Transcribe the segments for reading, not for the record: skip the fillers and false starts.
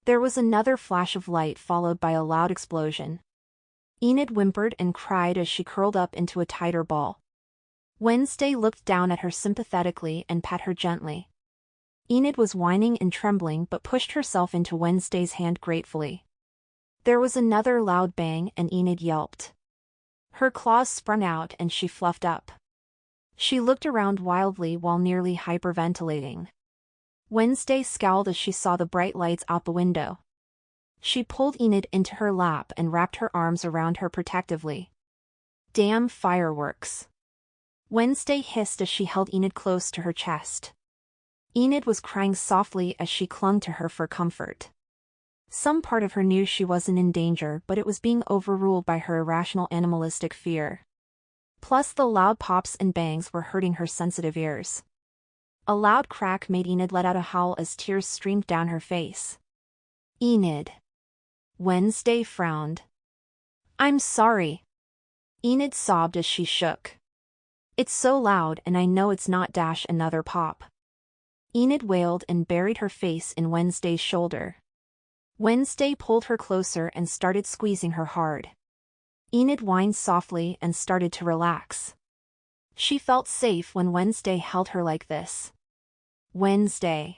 There was another flash of light followed by a loud explosion. Enid whimpered and cried as she curled up into a tighter ball. Wednesday looked down at her sympathetically and pat her gently. Enid was whining and trembling but pushed herself into Wednesday's hand gratefully. There was another loud bang and Enid yelped. Her claws sprung out and she fluffed up. She looked around wildly while nearly hyperventilating. Wednesday scowled as she saw the bright lights out the window. She pulled Enid into her lap and wrapped her arms around her protectively. Damn fireworks. Wednesday hissed as she held Enid close to her chest. Enid was crying softly as she clung to her for comfort. Some part of her knew she wasn't in danger, but it was being overruled by her irrational animalistic fear. Plus the loud pops and bangs were hurting her sensitive ears. A loud crack made Enid let out a howl as tears streamed down her face. Enid. Wednesday frowned. I'm sorry. Enid sobbed as she shook. It's so loud and I know it's not dash another pop. Enid wailed and buried her face in Wednesday's shoulder. Wednesday pulled her closer and started squeezing her hard. Enid whined softly and started to relax. She felt safe when Wednesday held her like this. Wednesday.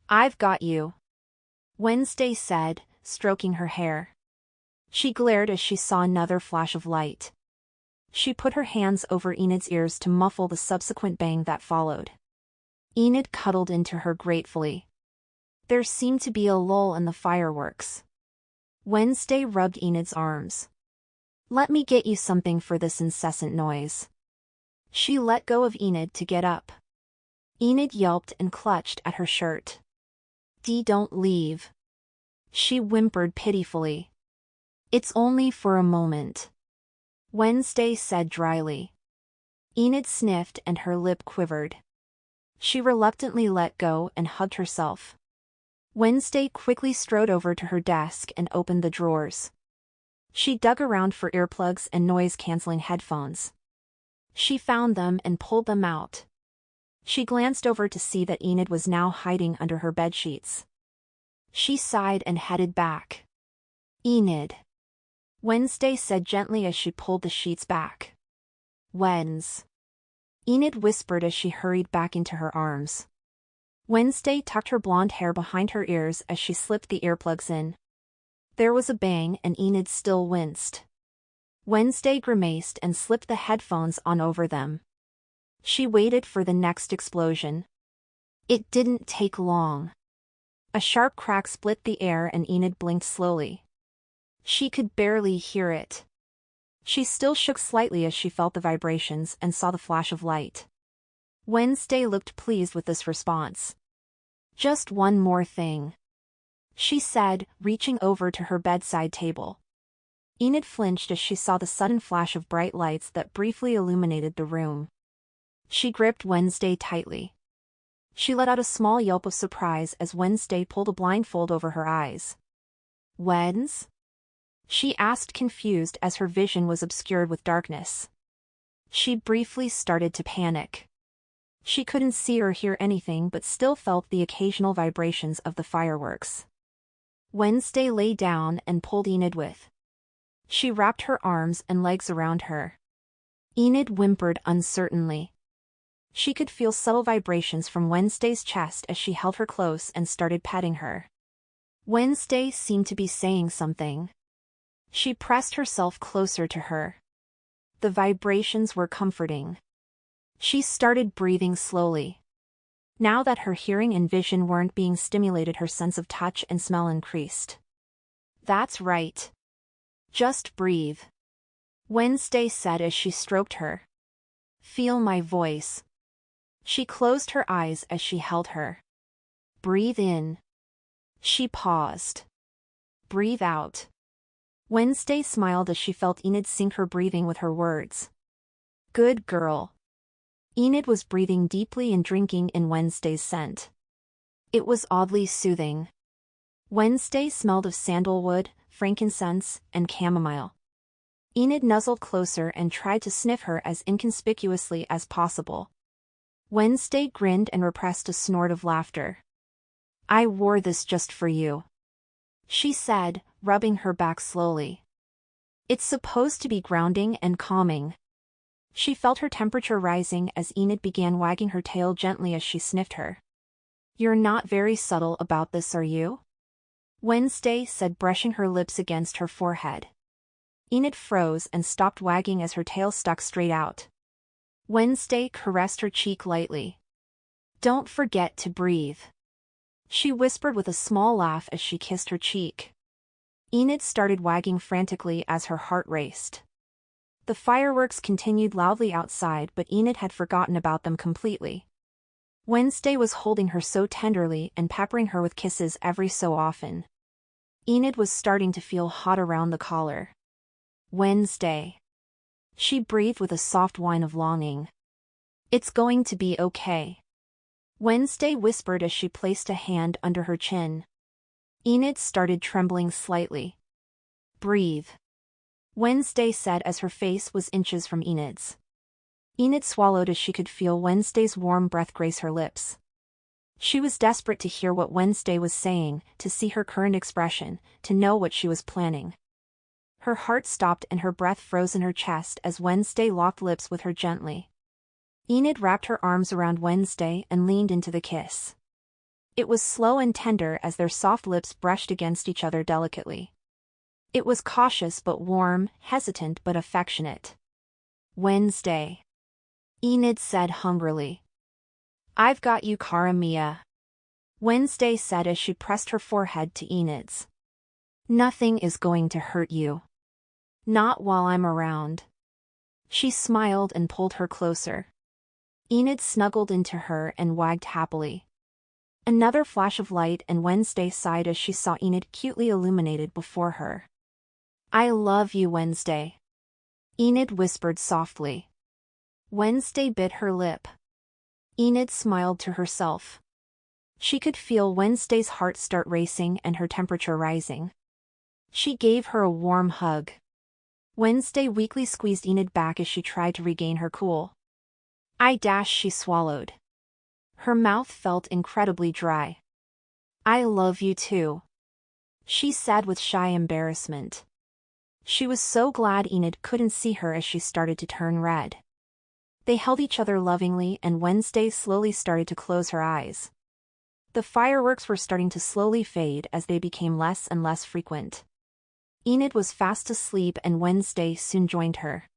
I've got you. Wednesday said, stroking her hair. She glared as she saw another flash of light. She put her hands over Enid's ears to muffle the subsequent bang that followed. Enid cuddled into her gratefully. There seemed to be a lull in the fireworks. Wednesday rubbed Enid's arms. Let me get you something for this incessant noise. She let go of Enid to get up. Enid yelped and clutched at her shirt. Don't leave. She whimpered pitifully. It's only for a moment. Wednesday said dryly. Enid sniffed and her lip quivered. She reluctantly let go and hugged herself. Wednesday quickly strode over to her desk and opened the drawers. She dug around for earplugs and noise-canceling headphones. She found them and pulled them out. She glanced over to see that Enid was now hiding under her bedsheets. She sighed and headed back. Enid. Wednesday said gently as she pulled the sheets back. Wens. Enid whispered as she hurried back into her arms. Wednesday tucked her blonde hair behind her ears as she slipped the earplugs in. There was a bang and Enid still winced. Wednesday grimaced and slipped the headphones on over them. She waited for the next explosion. It didn't take long. A sharp crack split the air and Enid blinked slowly. She could barely hear it. She still shook slightly as she felt the vibrations and saw the flash of light. Wednesday looked pleased with this response. Just one more thing, she said, reaching over to her bedside table. Enid flinched as she saw the sudden flash of bright lights that briefly illuminated the room. She gripped Wednesday tightly. She let out a small yelp of surprise as Wednesday pulled a blindfold over her eyes. Wens? She asked, confused as her vision was obscured with darkness. She briefly started to panic. She couldn't see or hear anything but still felt the occasional vibrations of the fireworks. Wednesday lay down and pulled Enid with. She wrapped her arms and legs around her. Enid whimpered uncertainly. She could feel subtle vibrations from Wednesday's chest as she held her close and started patting her. Wednesday seemed to be saying something. She pressed herself closer to her. The vibrations were comforting. She started breathing slowly. Now that her hearing and vision weren't being stimulated, her sense of touch and smell increased. That's right. Just breathe. Wednesday said as she stroked her. Feel my voice. She closed her eyes as she held her. Breathe in. She paused. Breathe out. Wednesday smiled as she felt Enid sync her breathing with her words. Good girl. Enid was breathing deeply and drinking in Wednesday's scent. It was oddly soothing. Wednesday smelled of sandalwood, frankincense, and chamomile. Enid nuzzled closer and tried to sniff her as inconspicuously as possible. Wednesday grinned and repressed a snort of laughter. I wore this just for you. she said, rubbing her back slowly. It's supposed to be grounding and calming. She felt her temperature rising as Enid began wagging her tail gently as she sniffed her. You're not very subtle about this, are you? Wednesday said, brushing her lips against her forehead. Enid froze and stopped wagging as her tail stuck straight out. Wednesday caressed her cheek lightly. Don't forget to breathe, she whispered with a small laugh as she kissed her cheek. Enid started wagging frantically as her heart raced. The fireworks continued loudly outside, but Enid had forgotten about them completely. Wednesday was holding her so tenderly and peppering her with kisses every so often. Enid was starting to feel hot around the collar. Wednesday, she breathed with a soft whine of longing. It's going to be okay, Wednesday whispered as she placed a hand under her chin. Enid started trembling slightly. Breathe, Wednesday said as her face was inches from Enid's. Enid swallowed as she could feel Wednesday's warm breath graze her lips. She was desperate to hear what Wednesday was saying, to see her current expression, to know what she was planning. Her heart stopped and her breath froze in her chest as Wednesday locked lips with her gently. Enid wrapped her arms around Wednesday and leaned into the kiss. It was slow and tender as their soft lips brushed against each other delicately. It was cautious but warm, hesitant but affectionate. Wednesday, Enid said hungrily. I've got you, cara mia, Wednesday said as she pressed her forehead to Enid's. Nothing is going to hurt you. Not while I'm around. She smiled and pulled her closer. Enid snuggled into her and wagged happily. Another flash of light and Wednesday sighed as she saw Enid cutely illuminated before her. I love you, Wednesday, Enid whispered softly. Wednesday bit her lip. Enid smiled to herself. She could feel Wednesday's heart start racing and her temperature rising. She gave her a warm hug. Wednesday weakly squeezed Enid back as she tried to regain her cool. She swallowed. Her mouth felt incredibly dry. I love you too, she said with shy embarrassment. She was so glad Enid couldn't see her as she started to turn red. They held each other lovingly and Wednesday slowly started to close her eyes. The fireworks were starting to slowly fade as they became less and less frequent. Enid was fast asleep and Wednesday soon joined her.